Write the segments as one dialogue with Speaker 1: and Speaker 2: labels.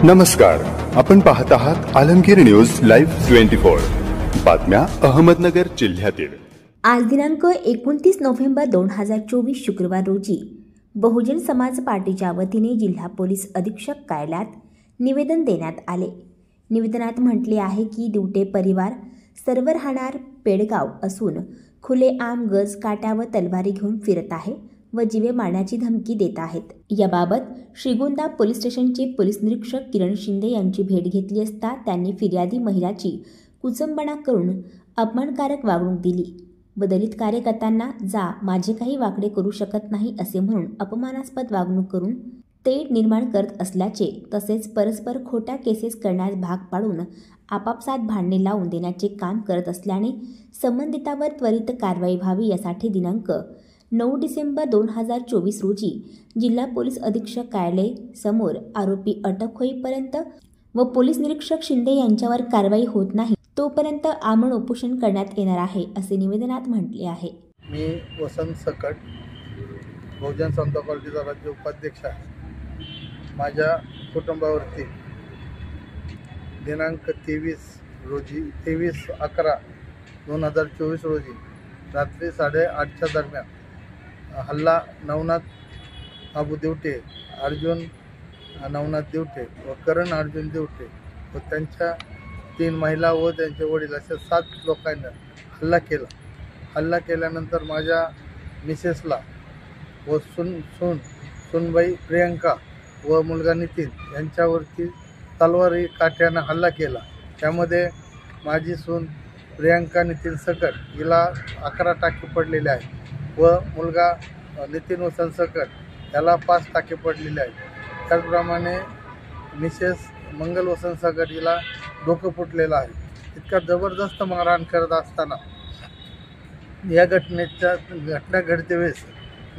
Speaker 1: नमस्कार, आपण पाहत आहात आलमगीर न्यूज लाईव्ह 24 बातम्या अहमदनगर जिल्ह्यातील।
Speaker 2: आज दिनांक 29 नोव्हेंबर 2024 शुक्रवार रोजी बहुजन समाज पार्टीच्या वतीने जिल्हा पोलीस अधीक्षक कार्यालयात निवेदन देण्यात आले। निवेदनात म्हटले आहे की दिवटे परिवार सर्व राहणार पेडगाव असून खुलेआम गज काट्या व तलवारी घेऊन फिरत आहे व जीवे मारण्याची धमकी देत आहेत। याबाबत श्रीगोंदा पोलीस स्टेशनचे पोलीस निरीक्षक किरण शिंदे यांची भेट घेतली असता त्यांनी फिर्यादी महिलाची कुचंबणा करून अपमानकारक वागणूक दिली व दलित कार्यकर्त्यांना जा माझे काही वाकडे करू शकत नाही असे म्हणून अपमानास्पद वागणूक करून तेढ निर्माण करत असल्याचे तसेच परस्पर खोट्या केसेस करण्यास भाग पाडून आपापसात भांडणे लावून देण्याचे काम करत असल्याने संबंधितावर त्वरित कारवाई व्हावी यासाठी दिनांक 9 डिसेंबर 2024 रोजी जिल्हा पोलीस अधीक्षक कार्यालय समोर आरोपी अटक होईपर्यंत व पोलीस निरीक्षक शिंदे यांच्यावर कारवाई होत नाही तोपर्यंत आमरण उपोषण करण्यात येणार आहे असे निवेदनात म्हटले आहे।
Speaker 3: मी वसंत सकट बहुजन समता पार्टीचा राज्य उपाध्यक्ष आहे। माझ्या कुटुंबावरती दिनांक 23/11/2024 रोजी रात्री 8:30च्या दरम्यान हल्ला नवनाथ अबू दिवटे, अर्जुन नवनाथ दिवटे व करण अर्जुन दिवटे व त्यांच्या 3 महिला व त्यांचे वडील अशा 7 लोकांना हल्ला केल्यानंतर माझ्या मिसेसला व सुनबाई प्रियंका व मुलगा नितीन यांच्यावरती तलवारी काठ्यानं हल्ला केला। त्यामध्ये माझी सून प्रियंका नितीन सकट हिला 11 टाके पडलेले आहेत व मुलगा नितीन वसंत सकट याला 5 टाके पडलेले आहेत। त्याचप्रमाणे मिसेस मंगल वसंत सकट हिला डोकं फुटलेलं आहे। इतका जबरदस्त मारहाण करत असताना या घटना घडते वेळेस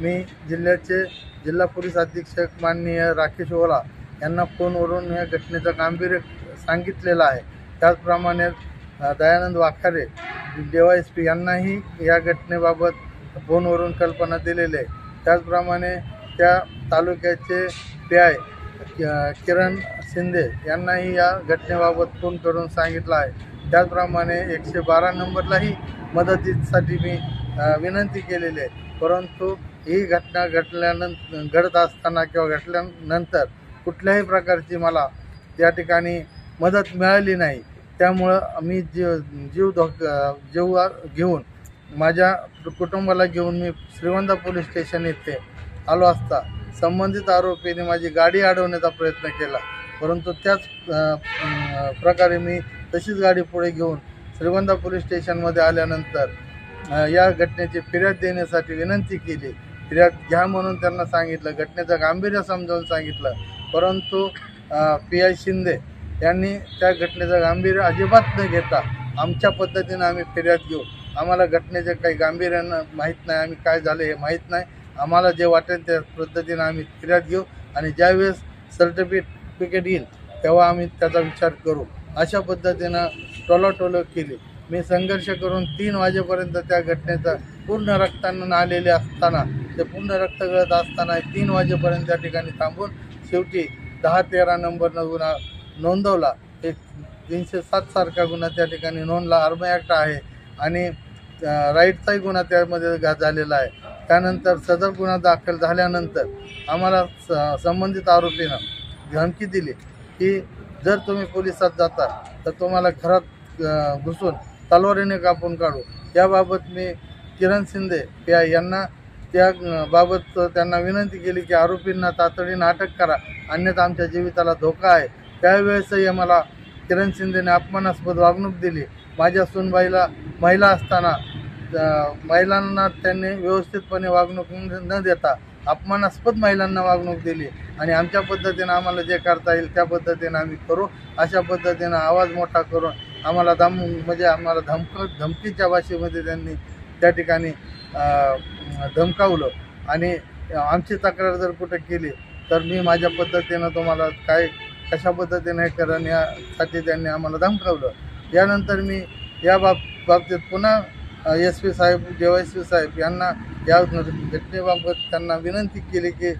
Speaker 3: मी जिल्हा पोलीस अधीक्षक माननीय राकेश ओला यांना फोनवरून या घटनेचं गांभीर्य सांगितलेलं आहे। त्याचप्रमाणे दयानंद वाखारे DYSP यांनाही या घटनेबाबत फोनवरून कल्पना दिलेली आहे। त्याचप्रमाणे त्या तालुक्याचे PI किरण शिंदे यांनाही या घटनेबाबत फोन करून सांगितलं आहे। त्याचप्रमाणे 112 नंबरलाही मदतीसाठी मी विनंती केलेली आहे, परंतु ही घटना घडत असताना किंवा घडल्यानंतर कुठल्याही प्रकारची मला त्या ठिकाणी मदत मिळाली नाही। त्यामुळं मी जीव घेऊन माझ्या कुटुंबाला घेऊन मी श्रीगोंदा पोलीस स्टेशन येथे आलो असता संबंधित आरोपीने माझी गाडी अडवण्याचा प्रयत्न केला, परंतु त्याच प्रकारे मी तशीच गाडी पुढे घेऊन श्रीगोंदा पोलीस स्टेशनमध्ये आल्यानंतर या घटनेची फिर्याद देण्यासाठी विनंती केली। फिर्याद घ्या म्हणून त्यांना सांगितलं, घटनेचं गांभीर्य समजावून सांगितलं, परंतु PI शिंदे यांनी त्या घटनेचं गांभीर्य अजिबात न घेता आमच्या पद्धतीनं आम्ही फिर्याद घेऊ, आम्हाला घटनेचं काही गांभीर्य माहीत नाही, आम्ही काय झालं हे माहीत नाही, आम्हाला जे वाटेल त्या पद्धतीनं आम्ही फिर्याद घेऊ आणि ज्यावेळेस सर्टिफिकेट येईल तेव्हा आम्ही त्याचा विचार करू, अशा पद्धतीनं टोलाटोल केली। मी संघर्ष करून 3 वाजेपर्यंत त्या घटनेचा पूर्ण रक्तानं आलेले असताना ते पूर्ण रक्त गळत असताना 3 वाजेपर्यंत त्या ठिकाणी थांबून शेवटी 10-13 नंबरनं गुन्हा नोंदवला। एक 307 सारखा गुन्हा त्या ठिकाणी नोंदला, आर्मी ॲक्ट आहे आणि राईटचाही गुन्हा त्यामध्ये झालेला आहे। त्यानंतर सदर गुन्हा दाखल झाल्यानंतर आम्हाला संबंधित आरोपीनं धमकी दिली की जर तुम्ही पोलिसात जाता तर तुम्हाला घरात घुसून तलवारीने कापून काढू। याबाबत मी किरण शिंदे PI यांना त्याबाबत त्यांना विनंती केली की आरोपींना तातडीनं अटक करा, अन्यथा आमच्या जीविताला धोका आहे। त्यावेळेसही आम्हाला किरण शिंदेने अपमानास्पद वागणूक दिली। माझ्या सुनबाईला महिला असताना महिलांना त्यांनी व्यवस्थितपणे वागणूक न देता अपमानास्पद महिलांना वागणूक दिली आणि आमच्या पद्धतीनं आम्हाला जे करता येईल त्या पद्धतीनं आम्ही करू, अशा पद्धतीनं आवाज मोठा करून आम्हाला धमकीच्या भाषेमध्ये त्यांनी त्या ठिकाणी धमकावलं आणि आमची तक्रार जर कुठे केली तर मी माझ्या पद्धतीनं तुम्हाला कशा पद्धतीने करण यासाठी त्यांनी आम्हाला धमकावलं। यानंतर मी या बाबतीत पुन्हा SP साहेब DYSP साहेब यांना या घटनेबाबत त्यांना विनंती केली की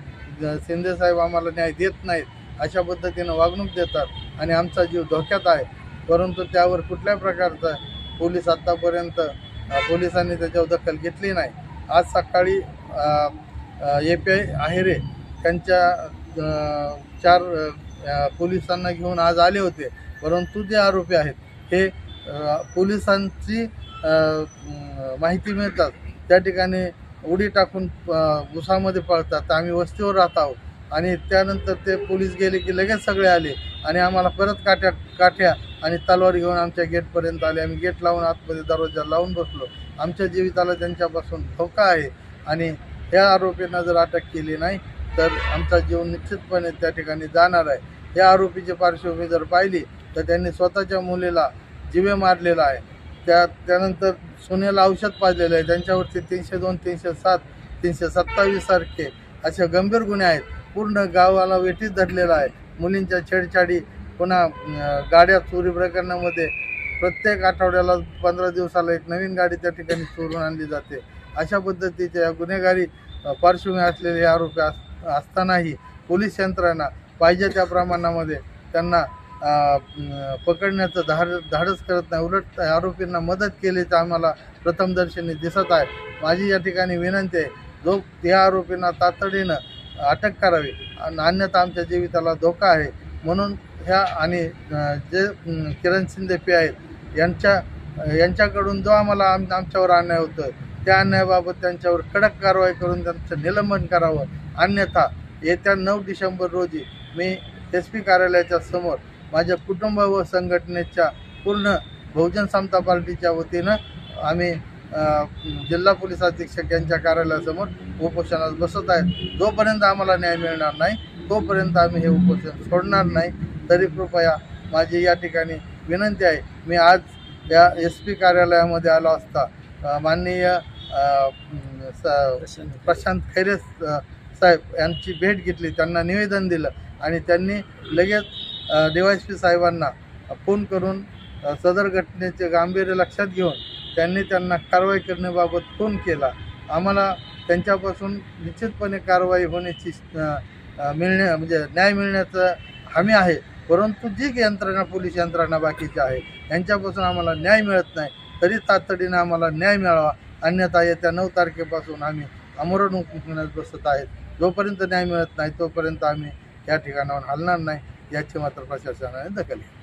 Speaker 3: शिंदे साहेब आम्हाला न्याय देत नाहीत, अशा पद्धतीनं वागणूक देतात आणि आमचा जीव धोक्यात आहे. परंतु त्यावर कुठल्या प्रकारचा पोलीस आत्तापर्यंत पोलिसांनी त्याच्यावर दखल घेतली नाही. आज सकाळी API आहेरे त्यांच्या 4 पोलिसांना घेऊन आज आले होते. परंतु जे आरोपी आहेत हे पोलिसांची माहिती मिळतात त्या ठिकाणी उडी टाकून उसामध्ये पळतात. आम्ही वस्तीवर राहत आहोत आणि त्यानंतर ते पोलीस गेले की लगेच सगळे आले आणि आम्हाला परत काठ्या आणि तलवार घेऊन आमच्या गेटपर्यंत आले. आम्ही गेट लावून आतमध्ये दरवाजा लावून बसलो. आमच्या जीविताला त्यांच्यापासून धोका आहे आणि ह्या आरोपींना जर अटक केली नाही तर आमचा जीव निश्चितपणे त्या ठिकाणी जाणार आहे. या आरोपीची पार्श्वभूमी जर पाहिली तर त्यांनी स्वतःच्या मुलीला जीवे मारलेला आहे. त्यानंतर सोन्याला औषध पाजलेलं आहे. त्यांच्यावरती 302, 307, 327 सारखे असे गंभीर गुन्हे आहेत. पूर्ण गावाला वेठीस धरलेला आहे. मुलींच्या छेडछाडी, पुन्हा गाड्या चोरी प्रकरणामध्ये प्रत्येक आठवड्याला 15 दिवसाला एक नवीन गाडी त्या ठिकाणी चोरून आणली जाते. अशा पद्धतीच्या गुन्हेगारी पार्श्वभूमी असलेले आरोपी असतानाही पोलीस यंत्रणा पाहिजे त्या प्रमाणामध्ये त्यांना पकडण्याचं धाडस करत नाही. उलट आरोपींना मदत केल्याचं आम्हाला प्रथमदर्शनी दिसत आहे. माझी या ठिकाणी विनंती आहे, या आरोपींना तातडीनं अटक करावी, अन्यथा आमच्या जीविताला धोका आहे. म्हणून ह्या आणि जे किरण शिंदे पी आहेत यांच्याकडून जो आम्हाला आमच्यावर अन्याय होतो त्या अन्यायाबाबत त्यांच्यावर कडक कारवाई करून त्यांचं निलंबन करावं. अन्यथा येत्या 9 डिसेंबर रोजी मी SP कार्यालयाच्या समोर माझ्या कुटुंब व संघटनेच्या पूर्ण बहुजन समता पार्टीच्या वतीनं आम्ही जिल्हा पोलीस अधीक्षक यांच्या कार्यालयासमोर उपोषणास बसत आहेत. जोपर्यंत आम्हाला न्याय मिळणार नाही तोपर्यंत आम्ही हे उपोषण सोडणार नाही. तरी कृपया माझी या ठिकाणी विनंती आहे, मी आज या SP कार्यालयामध्ये आलो असता माननीय प्रशांत खैरे साहेब यांची भेट घेतली, त्यांना निवेदन दिलं आणि त्यांनी लगेच DYSP साहेबांना फोन करून सदर घटनेचे गांभीर्य लक्षात घेऊन त्यांना कारवाई करण्याबाबत फोन केला. आम्हाला त्यांच्यापासून निश्चितपणे कारवाई होण्याची म्हणजे न्याय मिळण्याचं हमी आहे. परंतु जी यंत्रणा पोलीस यंत्रणा बाकीची आहे यांच्यापासून आम्हाला न्याय मिळत नाही. तरी तातडीनं आम्हाला न्याय मिळावा, अन्यथा येत्या 9 तारखेपासून आम्ही आमरण उपोषणास बसत आहेत. जोपर्यंत न्याय मिळत नाही तोपर्यंत आम्ही या ठिकाणावर हलणार नाही याची मात्र प्रशासनाने दखल घेतली.